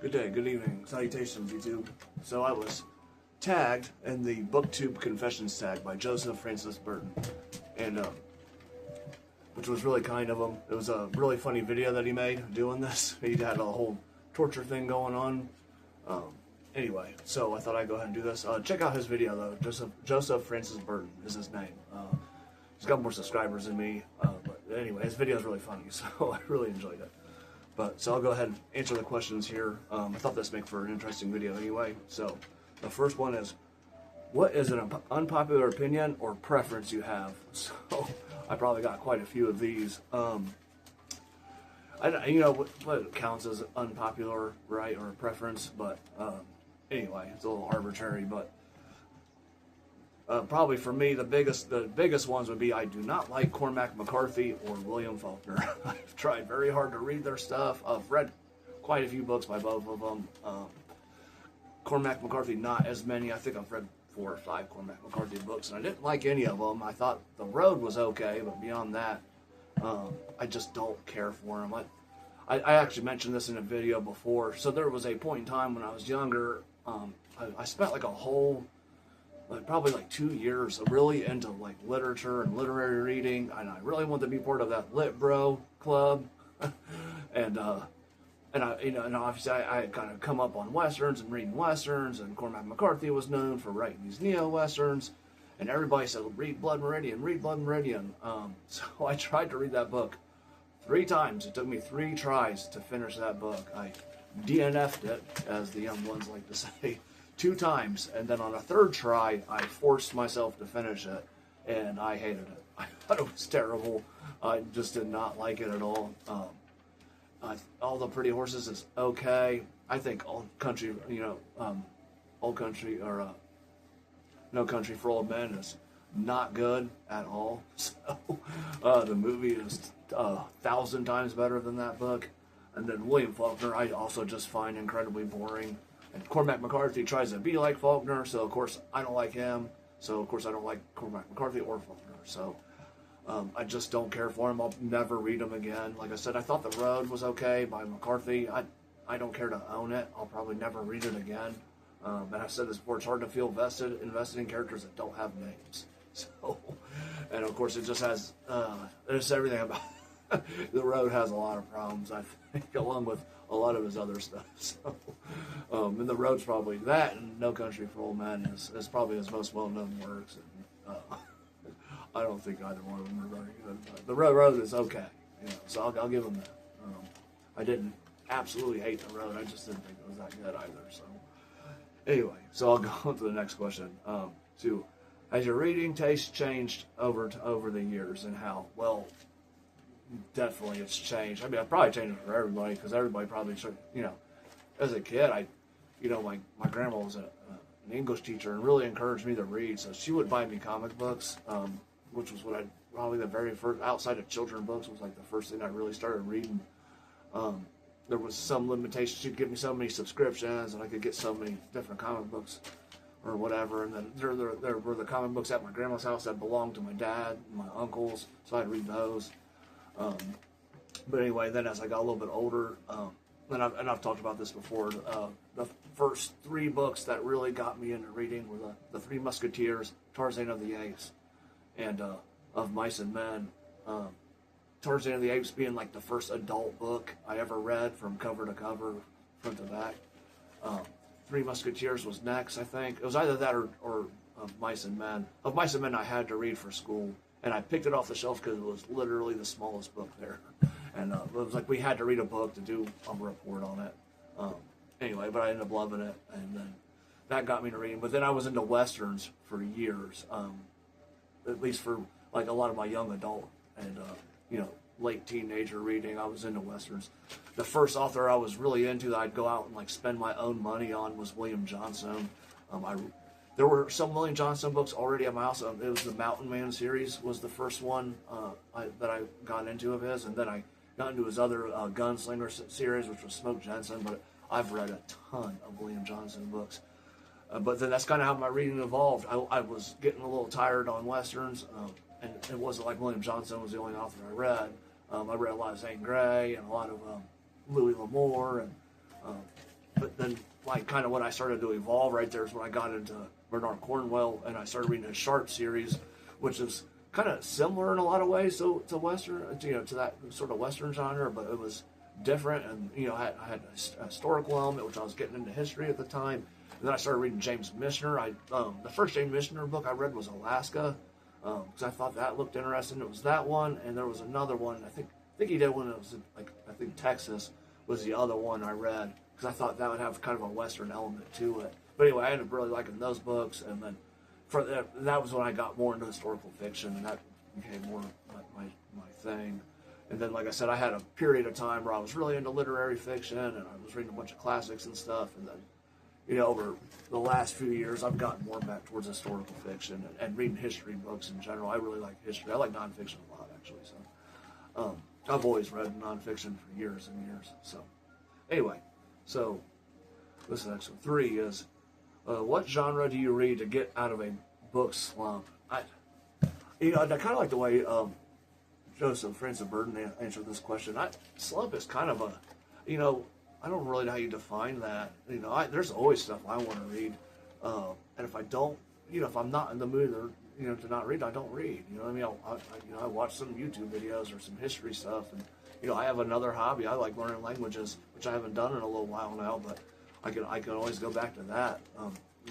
Good day, good evening, salutations YouTube. So I was tagged in the Booktube confessions tag by Joseph Francis Burton, and which was really kind of him. It was a really funny video that he made doing this. He had a whole torture thing going on. Anyway, so I thought I'd go ahead and do this. Check out his video though. Joseph Francis Burton is his name. He's got more subscribers than me, but anyway, his video is really funny, so I really enjoyed it. So I'll go ahead and answer the questions here. I thought this make for an interesting video anyway. So the first one is, what is an unpopular opinion or preference you have? So I probably got quite a few of these. What counts as unpopular, right, or a preference? But anyway, it's a little arbitrary. But probably for me, the biggest ones would be I do not like Cormac McCarthy or William Faulkner. I've tried very hard to read their stuff. I've read quite a few books by both of them. Cormac McCarthy, not as many. I think I've read 4 or 5 Cormac McCarthy books, and I didn't like any of them. I thought The Road was okay, but beyond that, I just don't care for him. I actually mentioned this in a video before. So there was a point in time when I was younger, I spent like a whole, probably like 2 years really into like literature and literary reading, and I really wanted to be part of that Lit Bro club. and obviously I had kind of come up on Westerns and reading Westerns, and Cormac McCarthy was known for writing these neo-Westerns, and everybody said, read Blood Meridian, read Blood Meridian. So I tried to read that book 3 times. It took me 3 tries to finish that book. I DNF'd it, as the young ones like to say, 2 times, and then on a 3rd try, I forced myself to finish it, and I hated it. I thought it was terrible. I just did not like it at all. All the Pretty Horses is okay. I think Old Country, Old Country, or No Country for Old Men is not good at all. So the movie is 1,000 times better than that book. And then William Faulkner, I also just find incredibly boring. And Cormac McCarthy tries to be like Faulkner, so of course I don't like him. So of course I don't like Cormac McCarthy or Faulkner. So I just don't care for him. I'll never read him again. Like I said, I thought The Road was okay by McCarthy. I don't care to own it. I'll probably never read it again. And I've said this before, it's hard to feel invested in characters that don't have names. So, and of course it just has, there's everything about The Road has a lot of problems, I think, along with a lot of his other stuff. So, and The Road's probably that, and No Country for Old Men is probably his most well-known works. And, I don't think either one of them are very good. But The Road is okay, so I'll give him that. I didn't absolutely hate The Road. I just didn't think it was that good either. So anyway, so I'll go on to the next question. Has your reading taste changed over the years, and how? Well, definitely it's changed. I mean, I've probably changed it for everybody, because everybody probably should, as a kid, my grandma was an English teacher and really encouraged me to read, so she would buy me comic books, which was what probably the very first, outside of children's books, was like the first thing I really started reading. There was some limitation. She'd give me so many subscriptions, and I could get so many different comic books or whatever, and then there were the comic books at my grandma's house that belonged to my dad and my uncles, so I'd read those. But anyway, then as I got a little bit older, and I've talked about this before, the first 3 books that really got me into reading were the 3 Musketeers, Tarzan of the Apes, and Of Mice and Men. Tarzan of the Apes being like the first adult book I ever read from cover to cover, front to back. 3 Musketeers was next, I think. It was either that or Of Mice and Men. Of Mice and Men I had to read for school, and I picked it off the shelf because it was literally the smallest book there. And it was like we had to read a book to do a report on it. Anyway, but I ended up loving it, and then that got me to reading. But then I was into Westerns for years, at least for like a lot of my young adult and late teenager reading. I was into Westerns. The first author I was really into that I'd go out and like spend my own money on was William Johnson. There were some William Johnson books already at my house. It was the Mountain Man series was the first one that I got into of his, and then I got into his other Gunslinger series, which was Smoke Jensen. But I've read a ton of William Johnson books. But then that's kind of how my reading evolved. I was getting a little tired on Westerns, and it wasn't like William Johnson was the only author I read. I read a lot of Zane Grey and a lot of Louis L'Amour and then like kind of when I started to evolve right there is when I got into Bernard Cornwell, and I started reading his Sharp series, which is kind of similar in a lot of ways to Western, to that sort of Western genre, but it was different. And I had a historical element, which I was getting into history at the time. And then I started reading James Michener. The first James Michener book I read was Alaska, because I thought that looked interesting. It was that one, and there was another one. I think he did one that was I think Texas was the other one I read, because I thought that would have kind of a Western element to it. But anyway, I ended up really liking those books, and then that was when I got more into historical fiction, and that became more my thing. And then, like I said, I had a period of time where I was really into literary fiction, and I was reading a bunch of classics and stuff. And then, over the last few years, I've gotten more back towards historical fiction and reading history books in general. I really like history. I like nonfiction a lot, actually. So I've always read nonfiction for years and years. So anyway, this next one, 3 is, what genre do you read to get out of a book slump? I kind of like the way Joseph Francis Burden answered this question. Slump is kind of I don't really know how you define that. There's always stuff I want to read, and if I don't, if I'm not in the mood or to not read, I don't read. You know what I mean? I watch some YouTube videos or some history stuff, and I have another hobby. I like learning languages, which I haven't done in a little while now, but I can always go back to that.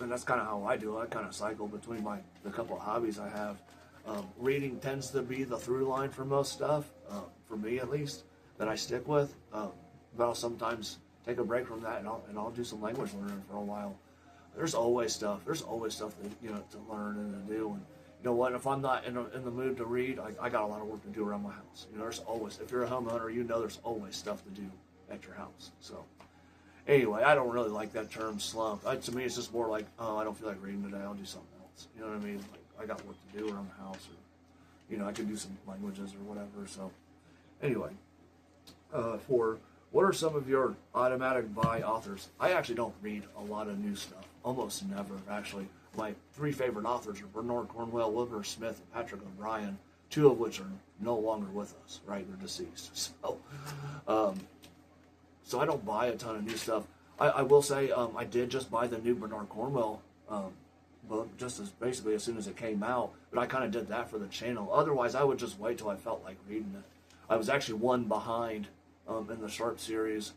And that's kind of how I do it. I kind of cycle between the couple of hobbies I have. Reading tends to be the through line for most stuff, for me at least, that I stick with. But I'll sometimes take a break from that, and I'll do some language learning for a while. There's always stuff. There's always stuff that, to learn and to do. And you know what? If I'm not in the mood to read, I got a lot of work to do around my house. There's always, if you're a homeowner, there's always stuff to do at your house. So anyway, I don't really like that term slump. To me, it's just more like, oh, I don't feel like reading today. I'll do something else. You know what I mean? Like, I got work to do around the house, or I could do some languages or whatever. So anyway, for what are some of your automatic buy authors? I actually don't read a lot of new stuff. Almost never, actually. My 3 favorite authors are Bernard Cornwell, Wilbur Smith, and Patrick O'Brien, 2 of which are no longer with us, right? They're deceased. So I don't buy a ton of new stuff. I will say I did just buy the new Bernard Cornwell book just basically as soon as it came out, but I kind of did that for the channel. Otherwise, I would just wait till I felt like reading it. I was actually one behind in the Sharp series.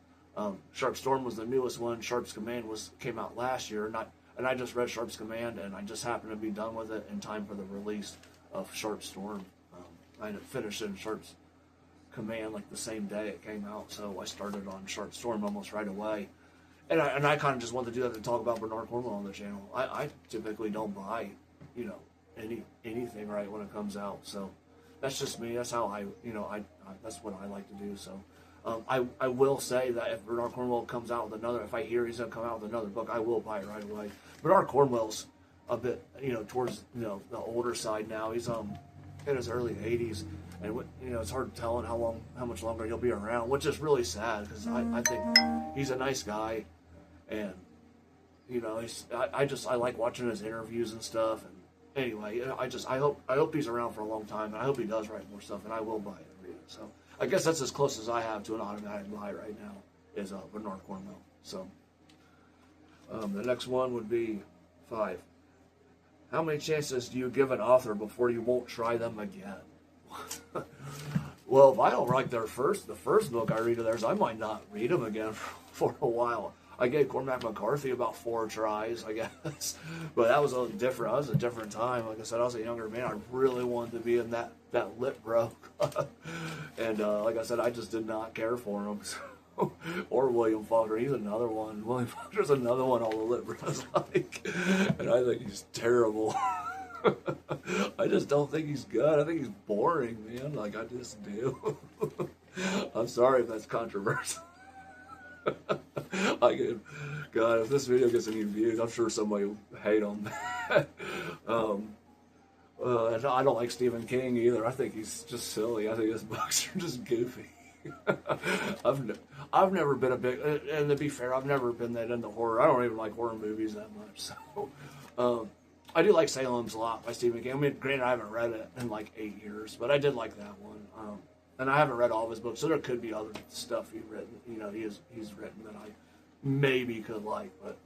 Sharp Storm was the newest one. Sharp's Command came out last year, and I just read Sharp's Command, and I just happened to be done with it in time for the release of Sharp Storm. I finished in Sharp's Command like the same day it came out, so I started on Sharp Storm almost right away. And I kind of just wanted to do that to talk about Bernard Cornwell on the channel. I typically don't buy, anything right when it comes out. So that's just me. That's how that's what I like to do. So I will say that if Bernard Cornwell comes out with if I hear he's going to come out with another book, I will buy it right away. Bernard Cornwell's a bit, towards, the older side now. He's in his early 80s. And it's hard telling how much longer he'll be around, which is really sad, because I think he's a nice guy, and I like watching his interviews and stuff. And anyway, I hope he's around for a long time, and I hope he does write more stuff, and I will buy it and read it. So I guess that's as close as I have to an automatic buy right now is Bernard Cornwell. So the next one would be 5. How many chances do you give an author before you won't try them again? Well, if I don't like the first book I read of theirs, I might not read them again for a while. I gave Cormac McCarthy about 4 tries, I guess, but that was a different time. Like I said, I was a younger man. I really wanted to be in that lit bro, and like I said, I just did not care for him. So. Or William Faulkner, he's another one. William Faulkner's another one all the lit bros like, and I think he's terrible. I just don't think he's good. I think he's boring, man. Like, I just do. I'm sorry if that's controversial. God, if this video gets any views, I'm sure somebody will hate on that. I don't like Stephen King either. I think he's just silly. I think his books are just goofy. I've never been a big, and to be fair, I've never been that into horror. I don't even like horror movies that much. So, I do like Salem's Lot by Stephen King. I mean, granted, I haven't read it in like 8 years, but I did like that one. And I haven't read all of his books, so there could be other stuff he's written that I maybe could like, but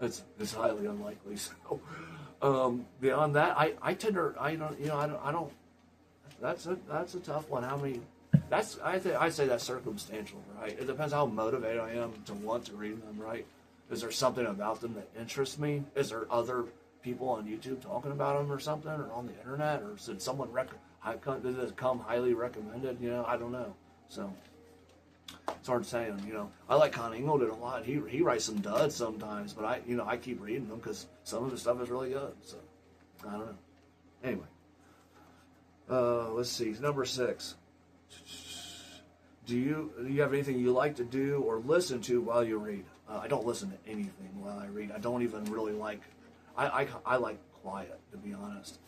it's highly unlikely. So beyond that, I tend to I don't you know I don't that's a tough one. How many? I'd say that's circumstantial, right? It depends how motivated I am to want to read them, right? Is there something about them that interests me? Is there other people on YouTube talking about them or something, or on the internet, or did someone did it come highly recommended? You know, I don't know. So it's hard saying. You know, I like Con Ingleton a lot. He writes some duds sometimes, but I keep reading them because some of the stuff is really good. So I don't know. Anyway, let's see. Number 6. Do you have anything you like to do or listen to while you read? I don't listen to anything while I read. I don't even really like. I like quiet, to be honest.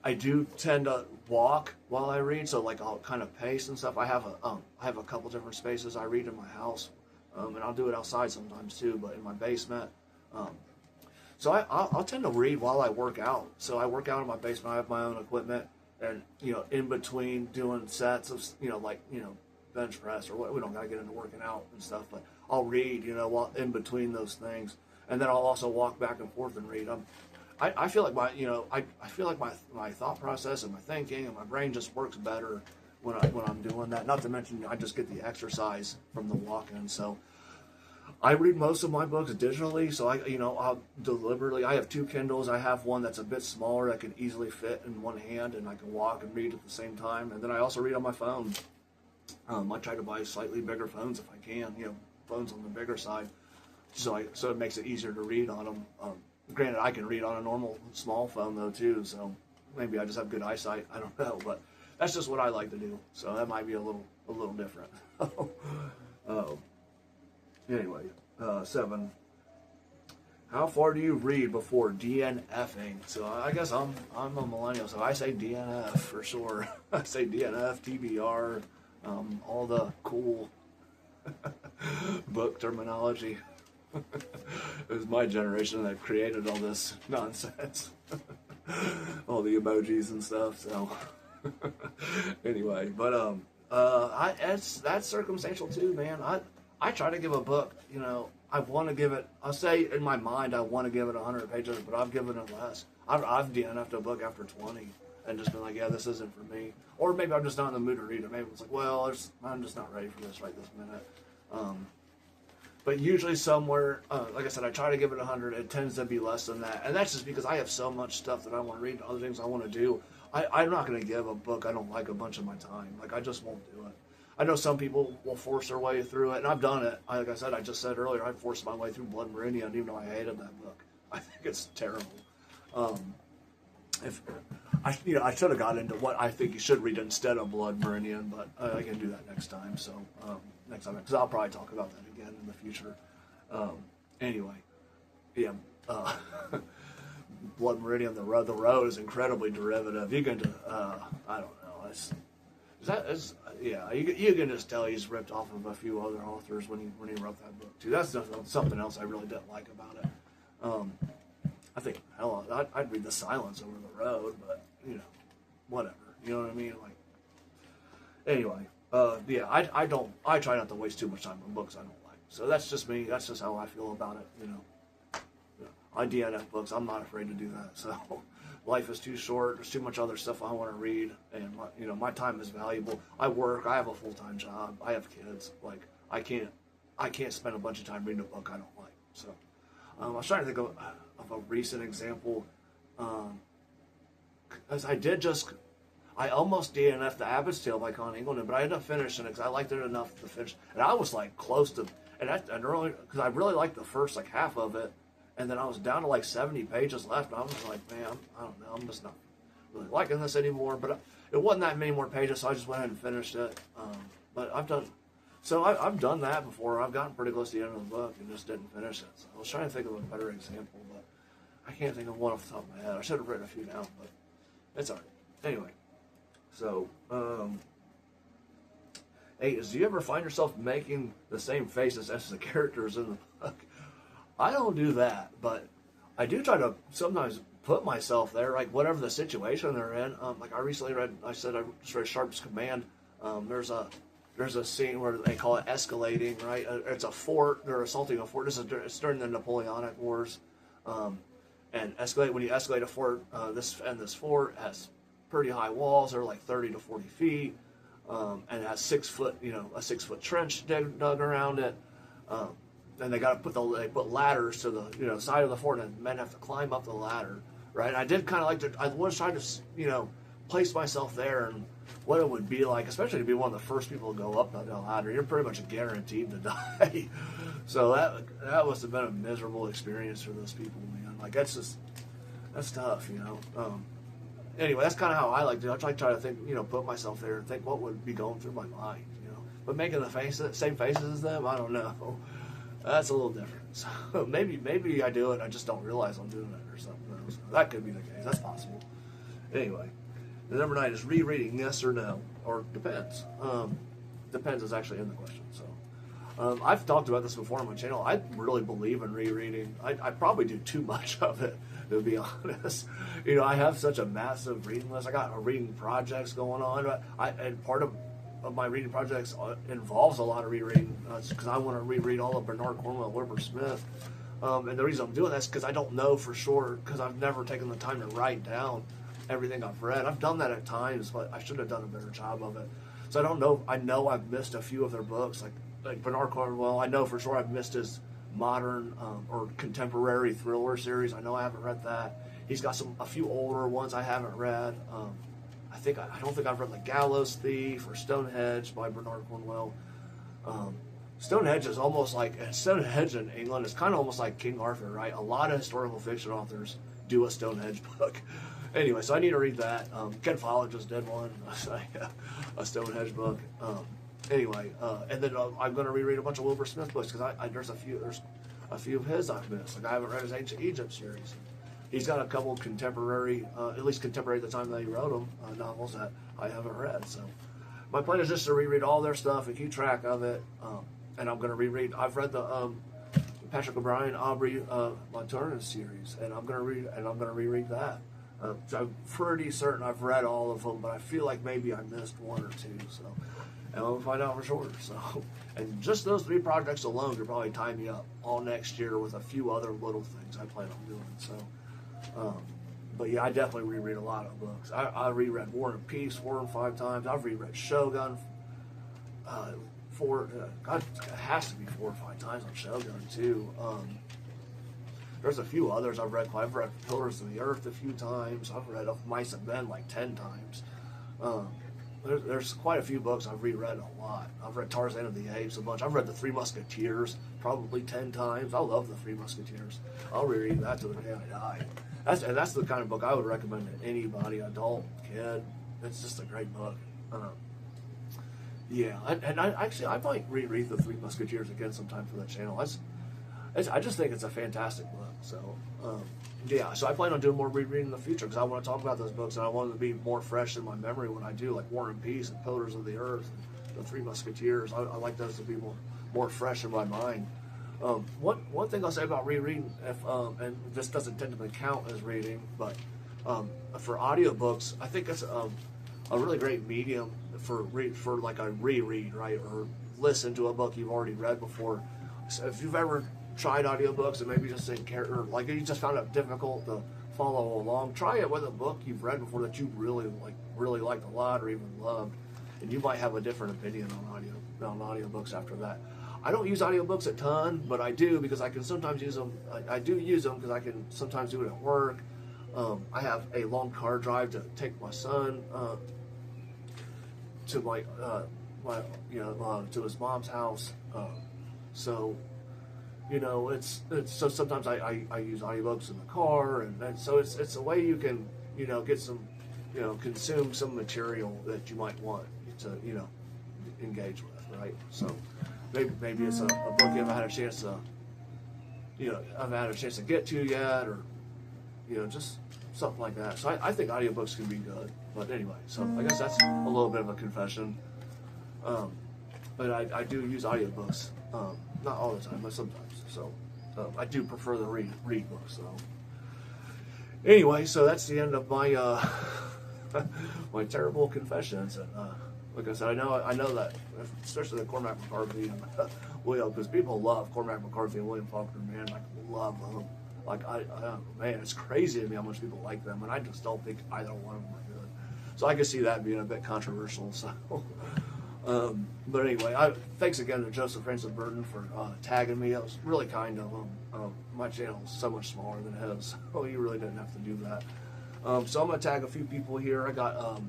I do tend to walk while I read, so like I'll kind of pace and stuff. I have a couple different spaces I read in my house, and I'll do it outside sometimes too, but in my basement. So I'll tend to read while I work out. So I work out in my basement. I have my own equipment, and in between doing sets of bench press or what, we don't gotta get into working out and stuff, but I'll read while in between those things, and then I'll also walk back and forth and read. I feel like my thought process and my thinking and my brain just works better when I'm doing that. Not to mention I just get the exercise from the walking. So I read most of my books digitally. So I'll deliberately. I have 2 Kindles. I have one that's a bit smaller that can easily fit in one hand, and I can walk and read at the same time. And then I also read on my phone. I try to buy slightly bigger phones if I can. Phones on the bigger side, so it makes it easier to read on them. Granted, I can read on a normal small phone though too, so maybe I just have good eyesight. I don't know, but that's just what I like to do. So that might be a little different. Anyway, 7. How far do you read before DNF'ing? So I guess I'm a millennial, so I say DNF for sure. I say DNF, TBR, all the cool book terminology. It was my generation that created all this nonsense. All the emojis and stuff, so anyway, but that's circumstantial too, man. I try to give a book, I want to give it, I'll say in my mind I want to give it 100 pages, but I've given it less. I've DNF'd a book after 20 and just been like, yeah, this isn't for me. Or maybe I'm just not in the mood to read it. Maybe it's like, well, I'm just not ready for this right this minute. But usually somewhere, like I said, I try to give it 100. It tends to be less than that. And that's just because I have so much stuff that I want to read, other things I want to do. I'm not going to give a book I don't like a bunch of my time. Like, I just won't do it. I know some people will force their way through it, and I've done it. Like I said, I just said earlier, I forced my way through Blood Meridian, even though I hated that book. I think it's terrible. I should have got into what I think you should read instead of Blood Meridian, but I can do that next time. So next time, because I'll probably talk about that again in the future. Anyway, yeah, Blood Meridian, the road is incredibly derivative. You can, I don't know, you can just tell he's ripped off of a few other authors when he wrote that book too. That's something else I really didn't like about it. I think, hell, I'd read The Silence over the road, but, whatever. You know what I mean? Like, anyway, I try not to waste too much time on books I don't like. So that's just me. That's just how I feel about it, I DNF books. I'm not afraid to do that. So life is too short. There's too much other stuff I want to read, and my time is valuable. I work. I have a full-time job. I have kids. Like, I can't spend a bunch of time reading a book I don't like. So I was trying to think of a recent example. As I almost DNF'd The Abbot's Tale by Con Ingleton, but I ended up finishing it because I liked it enough to finish. And I was like close to, and early, because I really liked the first half of it, and then I was down to 70 pages left, and I was like, man, I don't know, I'm just not really liking this anymore. But it wasn't that many more pages, so I just went ahead and finished it. But I've done that before. I've gotten pretty close to the end of the book and just didn't finish it. So I was trying to think of a better example, but I can't think of one off the top of my head. I should have written a few down, but it's all right. Anyway, so 8 is, do you ever find yourself making the same faces as the characters in the book? I don't do that, but I do try to sometimes put myself there, like whatever the situation they're in. Like I recently read, I just read Sharp's Command. There's there's a scene where they call it escalating, right? It's a fort. They're assaulting a fort. It's during the Napoleonic Wars. And when you escalate a fort, this fort has pretty high walls. They're like 30 to 40 feet. And it has 6 foot, a 6 foot trench dug around it. And they got to put ladders to the, side of the fort, and men have to climb up the ladder, right? And I did kind of like I was trying to, place myself there and what it would be like, especially to be one of the first people to go up that ladder. You're pretty much guaranteed to die. So that must have been a miserable experience for those people, man. Like that's tough, Anyway, that's kind of how I like to. I try to think, put myself there and think what would be going through my mind, But making the same faces as them, I don't know. That's a little different. So maybe I do it. I just don't realize I'm doing it or something. So that could be the case. That's possible. Anyway, the number 9 is rereading. Yes or no, or depends. Depends is actually in the question. So I've talked about this before on my channel. I really believe in rereading. I probably do too much of it, to be honest. I have such a massive reading list. I got reading projects going on, and part of my reading projects involves a lot of rereading because I want to reread all of Bernard Cornwell, Wilbur Smith. And the reason I'm doing that is because I don't know for sure, because I've never taken the time to write down everything I've read. I've done that at times, but I should have done a better job of it. So I don't know. I know I've missed a few of their books, like Bernard Cornwell. I know for sure I've missed his modern or contemporary thriller series. I know I haven't read that. He's got a few older ones I haven't read. I don't think I've read The Gallows Thief or Stonehenge by Bernard Cornwell. Stonehenge is almost like Stonehenge in England is kind of almost like King Arthur, right? A lot of historical fiction authors do a Stonehenge book. Anyway, so I need to read that. Ken Follett just did one, a Stonehenge book. Anyway, and then I'm going to reread a bunch of Wilbur Smith books because there's a few of his I've missed. Like I haven't read his Ancient Egypt series. He's got a couple contemporary, at least contemporary at the time that he wrote them, novels that I haven't read. So my plan is just to reread all their stuff and keep track of it. And I'm going to reread. I've read the Patrick O'Brien, Aubrey Montourne's series, and I'm going to reread that. So I'm pretty certain I've read all of them, but I feel like maybe I missed one or two. So, and we'll find out for sure. So, and just those 3 projects alone could probably tie me up all next year with a few other little things I plan on doing. So. But yeah, I definitely reread a lot of books. I reread War and Peace 4 and 5 times. I've reread Shogun it has to be 4 or 5 times on Shogun too. There's a few others I've read. I've read Pillars of the Earth a few times. I've read Mice and Men like 10 times. There's quite a few books I've reread a lot. I've read Tarzan of the Apes a bunch. I've read The Three Musketeers probably 10 times. I love The Three Musketeers. I'll reread that to the day I die. That's the kind of book I would recommend to anybody, adult, kid. It's just a great book. Yeah, and I might reread The Three Musketeers again sometime for the channel. I just think it's a fantastic book. So, yeah, so I plan on doing more rereading in the future because I want to talk about those books and I want them to be more fresh in my memory when I do, like War and Peace and Pillars of the Earth and The Three Musketeers. I like those to be more fresh in my mind. One thing I'll say about rereading, and this doesn't technically count as reading, but for audiobooks, I think it's a really great medium for like a reread, right? Or listen to a book you've already read before. So if you've ever tried audiobooks and maybe just didn't care, or like you just found it difficult to follow along, try it with a book you've read before that you really liked a lot or even loved, and you might have a different opinion on audiobooks after that. I don't use audiobooks a ton, but I do because I can sometimes use them. I do use them because I can sometimes do it at work. I have a long car drive to take my son to to his mom's house. So so sometimes I use audiobooks in the car, and so it's a way you can get some consume some material that you might want to engage with, right? So. Maybe it's a book you haven't had a chance to, haven't had a chance to get to yet, or, just something like that. So I think audiobooks can be good. But anyway, so I guess that's a little bit of a confession. But I do use audiobooks, not all the time, but sometimes. So I do prefer the read books. So anyway, so that's the end of my my terrible confessions. And like I said, I know that, especially the Cormac McCarthy and William, because people love Cormac McCarthy and William Faulkner, man, like love them. Like man, it's crazy to me how much people like them, and I just don't think either one of them are good. So I can see that being a bit controversial. So, but anyway, thanks again to Joseph Francis Burton for tagging me. That was really kind of him. My channel is so much smaller than his, so he really didn't have to do that. So I'm gonna tag a few people here. I got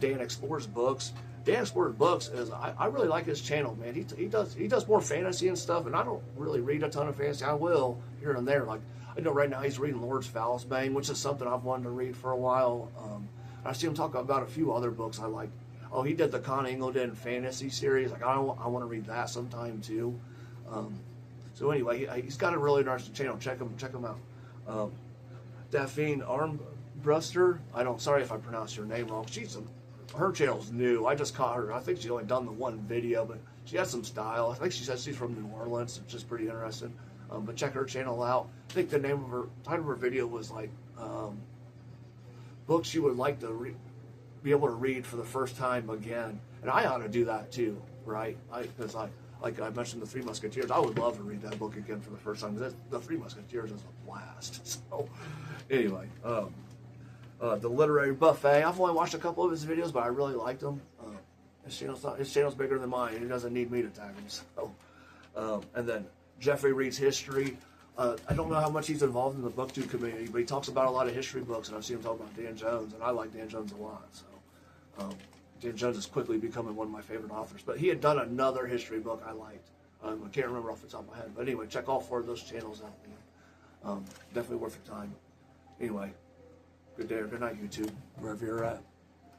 Dan Explores Books. Dan Explores Books is I really like his channel, man. He does more fantasy and stuff, and I don't really read a ton of fantasy. I will here and there. Like I know right now he's reading Lord's Bane, which is something I've wanted to read for a while. I see him talk about a few other books I like. Oh, he did the Con Ingledon fantasy series. Like I want to read that sometime too. So anyway, he's got a really interesting channel. Check him out. Daphne Armbruster. Sorry if I pronounced your name wrong. Her channel's new. I just caught her. I think she's only done the one video, but she has some style. I think she says she's from New Orleans, which is pretty interesting. But check her channel out. I think the title of her video was like books you would like to be able to read for the first time again. And I ought to do that too, right? Because like I mentioned, the Three Musketeers. I would love to read that book again for the first time. The Three Musketeers is a blast. So anyway, the Literary Buffet. I've only watched a couple of his videos, but I really liked them. His channel's bigger than mine. He doesn't need me to tag him. So, and then Jeffrey Reads History. I don't know how much he's involved in the Booktube community, but he talks about a lot of history books, and I've seen him talk about Dan Jones, and I like Dan Jones a lot. So Dan Jones is quickly becoming one of my favorite authors. But he had done another history book I liked. I can't remember off the top of my head. But anyway, check all 4 of those channels out, man. Definitely worth your time. Anyway, good day or good night, YouTube, wherever you're at.